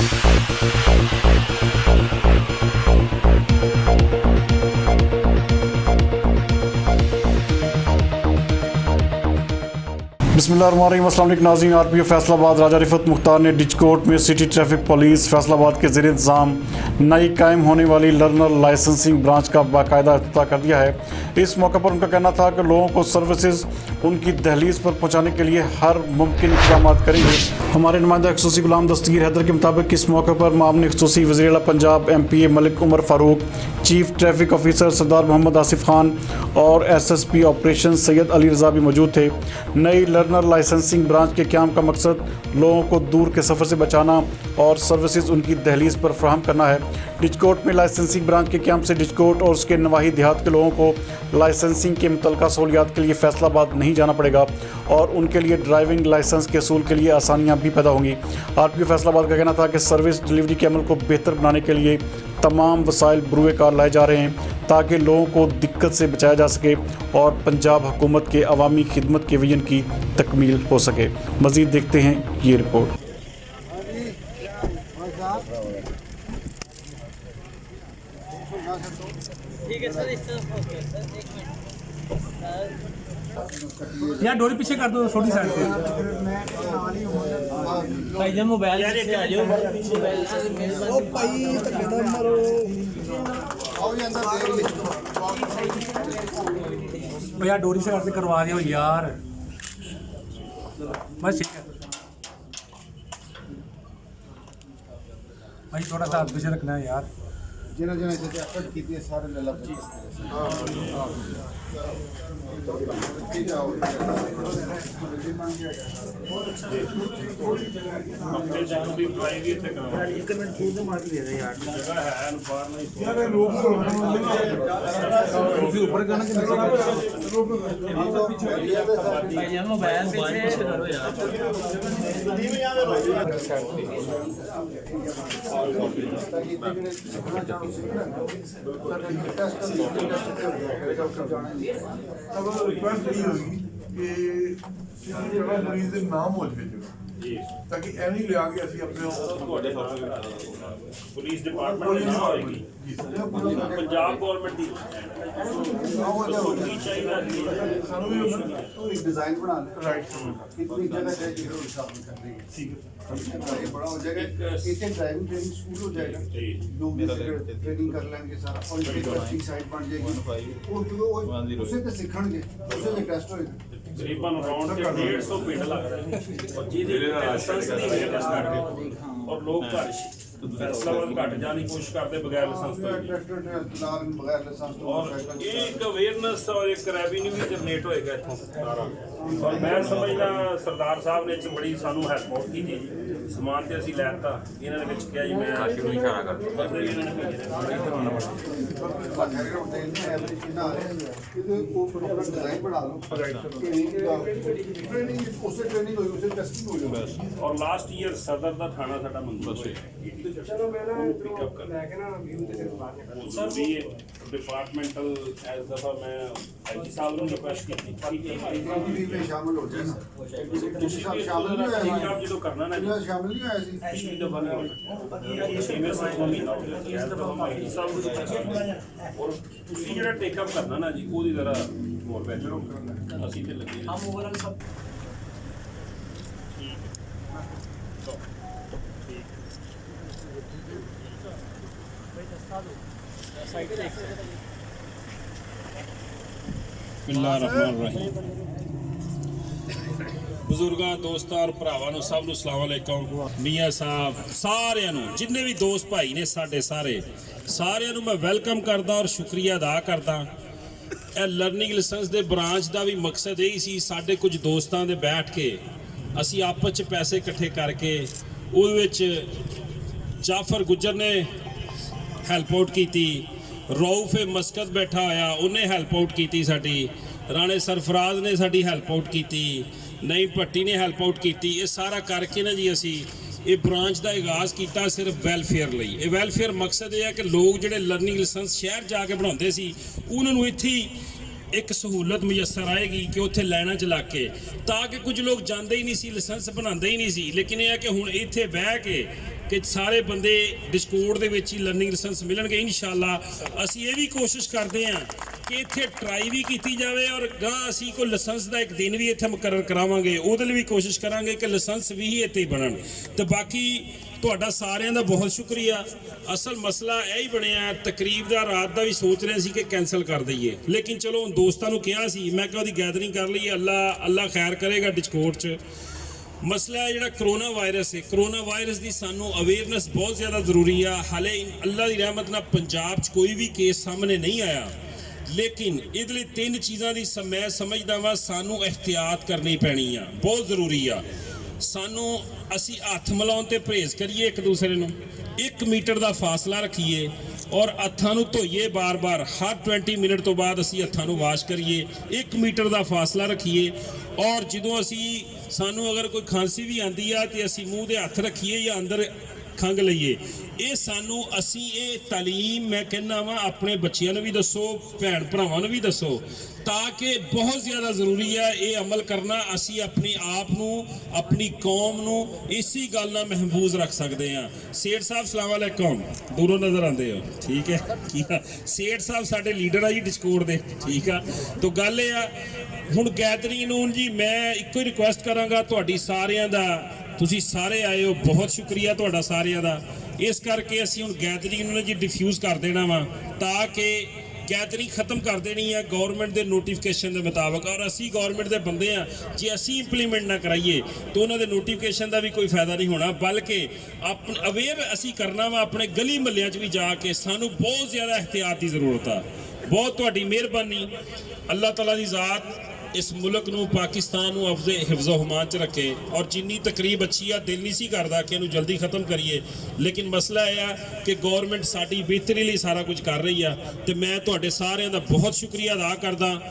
बिस्मिल्लाहिर्रहमानिर्रहीम। अस्सलाम वालेकुम नाज़रीन। आरपीओ फैसलाबाद राजा रिफत मुख्तार ने डिजकोट में सिटी ट्रैफिक पुलिस फैसलाबाद के ज़ेर इंतज़ाम नई कायम होने वाली लर्नर लाइसेंसिंग ब्रांच का बाकायदा इफ्तिताह कर दिया है। इस मौके पर उनका कहना था कि लोगों को सर्विसेज उनकी दहलीज पर पहुँचाने के लिए हर मुमकिन इंतजाम करेंगे। हमारे नुमाइंदा खसूसी गुलाम दस्तगीर हैदर के मुताबिक इस मौके पर मामले खसूसी वज़ीर आला Punjab MPA Malik Umar Farooq, chief traffic officer Sardar Mohammad Asif Khan और SSP ऑपरेशन सैयद अली रज़ा भी मौजूद थे। नई लर्नर लाइसेंसिंग ब्रांच के क़याम का मकसद लोगों को दूर के सफ़र से बचाना और सर्विसेज उनकी दहलीज पर फराहम करना है। डिजकोट में लाइसेंसिंग ब्रांच के क़याम से डिजकोट और उसके नवाही देहात के लोगों को लाइसेंसिंग के मुतल्लिक़ा सहूलियात के लिए फैसलाबाद नहीं जाना पड़ेगा और उनके लिए ड्राइविंग लाइसेंस के असूल के लिए आसानियाँ भी पैदा होंगी। RPO फैसलाबाद का कहना था कि सर्विस डिलीवरी के अमल को बेहतर बनाने के लिए तमाम वसाइल बरूए कार लाए जा रहे हैं ताकि लोगों को दिक्कत से बचाया जा सके और पंजाब हुकूमत के अवामी खिदमत के विजन की तकमील हो सके। मज़ीद देखते हैं ये रिपोर्ट। यार डोरी पीछे कर दो छोटी साइड पे। भाई जब मोबाइल से आ जाओ ओ भाई तकदम मारो आओ ये अंदर देख ले यार डोरी से करते करवा दियो यार बस ठीक है भाई थोड़ा सा हाथ पीछे रखना है यार जिन्हें जिन्हें जैसे एफर्ट की थी सारे ले लग अपने जान भी ट्राई भी थे करो एक मिनट फूल तो मार ले यार जगह है बाहर नहीं यार लोग ऊपर करना कि नीचे ये मोबाइल पीछे करो यार रिक्वेस्ट यही होगी कि मरीज के नाम हो जाए जी ताकि एवं लिया के असं अपने पुलिस डिपार्टमेंट ना होएगी पंजाब गवर्नमेंट दी सानू भी एक डिजाइन बना ले राइट कितनी जगह चाहिए उस हिसाब से कर देंगे ठीक है ये बड़ा हो जाएगा एक ड्राइविंग ट्रेनिंग स्कूल हो जाएगा लोग ट्रेनिंग कर लेंगे सारा और एक अच्छी साइट बन जाएगी वो उसे तो सीखणगे उसे तो टेस्ट होएगा तकरीबन अराउंड 150 पिंड लग रहा है और जिहदे लाइसेंस दी अवेयरनेस करते और लोग घर फैसलाबाद घट जाने की कोशिश करते बगैर लाइसेंस तो और एक अवेयरनेस और एक रेवेन्यू भी जनरेट होएगा इत्थों सारा और मैं समझदा सरदार साहब ने बड़ी सानू हेल्प की जी समान ते असीं लैता इन्हां ने विच किहा जी मैं काशी नूं इशारा करदा डिजाइन बना लो ट्रेनिंग होगी उसे टेस्टिंग होगी और लास्ट ईयर सदर का थाना साडा मंजूर होया चलो मैं ना पिकअप कर लेके ना व्यू ते सिर्फ बात करना सर भी डिपार्टमेंटल एज दफा मैं आईजी साहब ने रिक्वेस्ट की में शामिल हो जाए शामिल नहीं होया आप जो करना ना शामिल नहीं होया सी पिछली दफा नहीं सीनियर साहब को महीना हो गया इस दफा आईजी साहब को रिक्वेस्ट और ਤੁਸੀਂ ਜਿਹੜਾ ਟੇਕ ਅਪ ਕਰਨਾ ਨਾ ਜੀ ਉਹਦੀ ਜ਼ਰਾ ਹੋਰ ਬੈਠੋ ਅਸੀਂ ਤੇ ਲੱਗੇ हम ओवरऑल सब ਬਜ਼ੁਰਗਾਂ ਦੋਸਤਾਂ ਔਰ ਭਰਾਵਾਂ ਨੂੰ ਸਭ ਨੂੰ ਅਸਲਾਮ ਅਲੈਕੁਮ ਮੀਆਂ ਸਾਹਿਬ ਸਾਰਿਆਂ ਨੂੰ ਜਿੰਨੇ ਵੀ ਦੋਸਤ ਭਾਈ ਨੇ ਸਾਡੇ ਸਾਰਿਆਂ ਨੂੰ ਮੈਂ ਵੈਲਕਮ ਕਰਦਾ ਔਰ ਸ਼ੁਕਰੀਆ ਅਦਾ ਕਰਦਾ। ਇਹ ਲਰਨਿੰਗ ਲਾਇਸੈਂਸ ਦੇ ਬ੍ਰਾਂਚ ਦਾ ਵੀ ਮਕਸਦ ਇਹ ਸੀ ਸਾਡੇ ਕੁਝ ਦੋਸਤਾਂ ਦੇ ਬੈਠ ਕੇ ਅਸੀਂ ਆਪਸ 'ਚ ਪੈਸੇ ਇਕੱਠੇ ਕਰਕੇ ਉਹਦੇ ਵਿੱਚ ਜਾਫਰ ਗੁੱਜਰ ਨੇ ਹੈਲਪ ਆਊਟ ਕੀਤੀ, ਰਊਫ ਮਸਕਤ ਬੈਠਾ ਹੋਇਆ ਉਹਨੇ ਹੈਲਪ ਆਊਟ ਕੀਤੀ, ਸਾਡੀ ਰਾਣੇ ਸਰਫਰਾਜ਼ ਨੇ ਸਾਡੀ ਹੈਲਪ ਆਊਟ ਕੀਤੀ, ਨਈ ਭੱਟੀ ਨੇ ਹੈਲਪ ਆਊਟ ਕੀਤੀ। ਇਹ ਸਾਰਾ ਕਰਕੇ ਨਾ ਜੀ ਅਸੀਂ ਇਹ ਬ੍ਰਾਂਚ ਦਾ ਆਗਾਜ਼ ਕੀਤਾ ਸਿਰਫ ਵੈਲਫੇਅਰ ਲਈ। ਇਹ ਵੈਲਫੇਅਰ ਮਕਸਦ ਇਹ ਹੈ ਕਿ ਲੋਕ ਜਿਹੜੇ ਲਰਨਿੰਗ ਲਾਇਸੈਂਸ ਸ਼ਹਿਰ ਜਾ ਕੇ ਬਣਾਉਂਦੇ ਸੀ ਉਹਨਾਂ ਨੂੰ ਇੱਥੇ ਇੱਕ ਸਹੂਲਤ ਮੁਯੱਸਰ ਆਏਗੀ ਕਿ ਉੱਥੇ ਲਾਈਨਾਂ 'ਚ ਲੱਗ ਕੇ, ਤਾਂ ਕਿ ਕੁਝ ਲੋਕ ਜਾਂਦੇ ਹੀ ਨਹੀਂ ਸੀ, ਲਾਇਸੈਂਸ ਬਣਾਉਂਦੇ ਹੀ ਨਹੀਂ ਸੀ, ਲੇਕਿਨ ਇਹ ਹੈ ਕਿ ਹੁਣ ਇੱਥੇ ਬਹਿ ਕੇ ਕਿ ਸਾਰੇ ਬੰਦੇ ਡਿਸਕੋਰਡ ਦੇ ਵਿੱਚ ਹੀ ਲਰਨਿੰਗ ਲਾਇਸੈਂਸ ਮਿਲਣਗੇ ਇਨਸ਼ਾਅੱਲਾ। ਅਸੀਂ ਇਹ ਵੀ ਕੋਸ਼ਿਸ਼ ਕਰਦੇ ਹਾਂ ਕਿ ਇੱਥੇ ਟਰਾਈ ਵੀ ਕੀਤੀ ਜਾਵੇ ਔਰ ਗਾਂ ਅਸੀਂ ਕੋਈ ਲਾਇਸੈਂਸ ਦਾ ਇੱਕ ਦਿਨ ਵੀ ਇੱਥੇ ਮੁਕਰਰ ਕਰਾਵਾਂਗੇ, ਉਹਦੇ ਲਈ ਵੀ ਕੋਸ਼ਿਸ਼ ਕਰਾਂਗੇ ਕਿ ਲਾਇਸੈਂਸ ਵੀ ਹੀ ਇੱਥੇ ਬਣਨ। ਤੇ ਬਾਕੀ ਤੁਹਾਡਾ ਸਾਰਿਆਂ ਦਾ ਬਹੁਤ ਸ਼ੁਕਰੀਆ। ਅਸਲ ਮਸਲਾ ਇਹ ਹੀ ਬਣਿਆ, ਤਕਰੀਬ ਦਾ ਰਾਤ ਦਾ ਵੀ ਸੋਚ ਰਹੇ ਸੀ ਕਿ ਕੈਂਸਲ ਕਰ ਦਈਏ, ਲੇਕਿਨ ਚਲੋ ਦੋਸਤਾਂ ਨੂੰ ਕਿਹਾ ਸੀ, ਮੈਂ ਕਿਹਾ ਉਹਦੀ ਗੈਦਰਿੰਗ ਕਰ ਲਈਏ, ਅੱਲਾ ਖੈਰ ਕਰੇਗਾ ਡਿਸਕੋਰਡ 'ਚ। ਮਸਲਾ ਜਿਹੜਾ ਕਰੋਨਾ ਵਾਇਰਸ ਹੈ, ਕਰੋਨਾ ਵਾਇਰਸ ਦੀ ਸਾਨੂੰ ਅਵੇਅਰਨੈਸ ਬਹੁਤ ਜ਼ਿਆਦਾ ਜ਼ਰੂਰੀ ਆ। ਹਾਲੇ ਅੱਲਾ ਦੀ ਰਹਿਮਤ ਨਾਲ ਪੰਜਾਬ 'ਚ ਕੋਈ ਵੀ ਕੇਸ ਸਾਹਮਣੇ ਨਹੀਂ ਆਇਆ, ਲੇਕਿਨ ਇਹਦੇ ਲਈ 3 ਚੀਜ਼ਾਂ ਦੀ ਮੈਂ ਸਮਝਦਾ ਵਾਂ ਸਾਨੂੰ ਇhtiyat ਕਰਨੀ ਪੈਣੀ ਆ, ਬਹੁਤ ਜ਼ਰੂਰੀ ਆ। ਅਸੀਂ ਹੱਥ ਮਿਲਾਉਣ ਤੇ ਪਰਹੇਜ਼ ਕਰੀਏ, ਇੱਕ ਦੂਸਰੇ ਨੂੰ 1 ਮੀਟਰ ਦਾ ਫਾਸਲਾ ਰੱਖੀਏ ਔਰ ਹੱਥਾਂ ਨੂੰ ਧੋਈਏ ਬਾਰ-ਬਾਰ। ਹਰ 20 ਮਿੰਟ ਤੋਂ ਬਾਅਦ ਅਸੀਂ ਹੱਥਾਂ ਨੂੰ ਵਾਸ਼ ਕਰੀਏ, 1 ਮੀਟਰ ਦਾ ਫਾਸਲਾ ਰੱਖੀਏ। ਔਰ ਜਦੋਂ ਸਾਨੂੰ ਅਗਰ ਕੋਈ ਖਾਂਸੀ ਵੀ ਆਂਦੀ ਆ ਤੇ ਅਸੀਂ ਮੂੰਹ ਦੇ ਹੱਥ ਰੱਖੀਏ ਜਾਂ ਅੰਦਰ ਖੰਘ ਲਈਏ। ਅਸੀਂ ਇਹ ਤਾਲੀਮ ਮੈਂ ਕਹਿੰਦਾ ਵਾਂ ਆਪਣੇ ਬੱਚਿਆਂ ਨੂੰ ਵੀ ਦੱਸੋ, ਭੈਣ ਭਰਾਵਾਂ ਨੂੰ ਵੀ ਦੱਸੋ, ਤਾਂ ਕਿ ਬਹੁਤ ਜ਼ਿਆਦਾ ਜ਼ਰੂਰੀ ਹੈ ਇਹ ਅਮਲ ਕਰਨਾ। ਅਸੀਂ ਆਪਣੇ ਆਪ ਨੂੰ, ਆਪਣੀ ਕੌਮ ਨੂੰ ਇसी ਗੱਲ ਨਾਲ ਮਹਿਫੂਜ਼ ਰੱਖ ਸਕਦੇ ਹਾਂ। ਸੇਠ ਸਾਹਿਬ ਸਲਾਮ ਅਲੈਕੁਮ, ਦੂਰੋਂ ਨਜ਼ਰ ਆਉਂਦੇ ਹੋ, ਠੀਕ ਹੈ। ਕੀ ਆ ਸੇਠ ਸਾਹਿਬ ਸਾਡੇ ਲੀਡਰ ਆ ਜੀ ਡਿਸਕੋਰਡ ਦੇ, ਠੀਕ ਆ। ਤਾਂ ਗੱਲ ਇਹ ਆ ਹੁਣ ਗੈਦਰਿੰਗ ਨੂੰ ਜੀ ਮੈਂ ਇੱਕੋ ਹੀ ਰਿਕੁਐਸਟ ਕਰਾਂਗਾ ਤੁਹਾਡੀ ਸਾਰਿਆਂ ਦਾ, ਤੁਸੀਂ ਸਾਰੇ ਆਏ ਹੋ, ਬਹੁਤ ਸ਼ੁਕਰੀਆ ਤੁਹਾਡਾ ਸਾਰਿਆਂ ਦਾ। ਇਸ ਕਰਕੇ ਅਸੀਂ ਹੁਣ ਗੈਦਰਿੰਗ ਨੂੰ ਜੀ ਡਿਫਿਊਜ਼ ਕਰ ਦੇਣਾ ਵਾ, ਤਾਂ ਕਿ ਗੈਦਰਿੰਗ ਖਤਮ ਕਰ ਦੇਣੀ ਹੈ ਗਵਰਨਮੈਂਟ ਦੇ ਨੋਟੀਫਿਕੇਸ਼ਨ ਦੇ ਮੁਤਾਬਕ। ਔਰ ਅਸੀਂ ਗਵਰਨਮੈਂਟ ਦੇ ਬੰਦੇ ਆ, ਜੇ ਅਸੀਂ ਇੰਪਲੀਮੈਂਟ ਨਾ ਕਰਾਈਏ ਤਾਂ ਉਹਨਾਂ ਦੇ ਨੋਟੀਫਿਕੇਸ਼ਨ ਦਾ ਵੀ ਕੋਈ ਫਾਇਦਾ ਨਹੀਂ ਹੋਣਾ, ਬਲਕਿ ਅਵੇਅਰ ਅਸੀਂ ਕਰਨਾ ਵਾ ਆਪਣੇ ਗਲੀ ਮਹੱਲਿਆਂ 'ਚ ਵੀ ਜਾ ਕੇ। ਸਾਨੂੰ ਬਹੁਤ ਜ਼ਿਆਦਾ ਇhtiyat ਦੀ ਜ਼ਰੂਰਤ ਆ। ਬਹੁਤ ਤੁਹਾਡੀ ਮਿਹਰਬਾਨੀ। ਅੱਲਾਹ ਤਾਲਾ ਦੀ ਜ਼ਾਤ ਇਸ ਮੁਲਕ ਨੂੰ, ਪਾਕਿਸਤਾਨ ਨੂੰ ਹਿਫਜ਼ ਹਮਾਨ 'ਚ ਰੱਖੇ। ਔਰ ਜਿੰਨੀ ਤਕਰੀਬ ਅੱਛੀ ਆ, ਦਿਲ ਨਹੀਂ ਸੀ ਕਰਦਾ ਕਿ ਇਹਨੂੰ ਜਲਦੀ ਖਤਮ ਕਰੀਏ, ਲੇਕਿਨ ਮਸਲਾ ਇਹ ਆ ਕਿ ਗਵਰਨਮੈਂਟ ਸਾਡੀ ਬਿਹਤਰੀ ਲਈ ਸਾਰਾ ਕੁਝ ਕਰ ਰਹੀ ਆ। ਤੇ ਮੈਂ ਤੁਹਾਡੇ ਸਾਰਿਆਂ ਦਾ ਬਹੁਤ ਸ਼ੁਕਰੀਆ ਅਦਾ ਕਰਦਾ।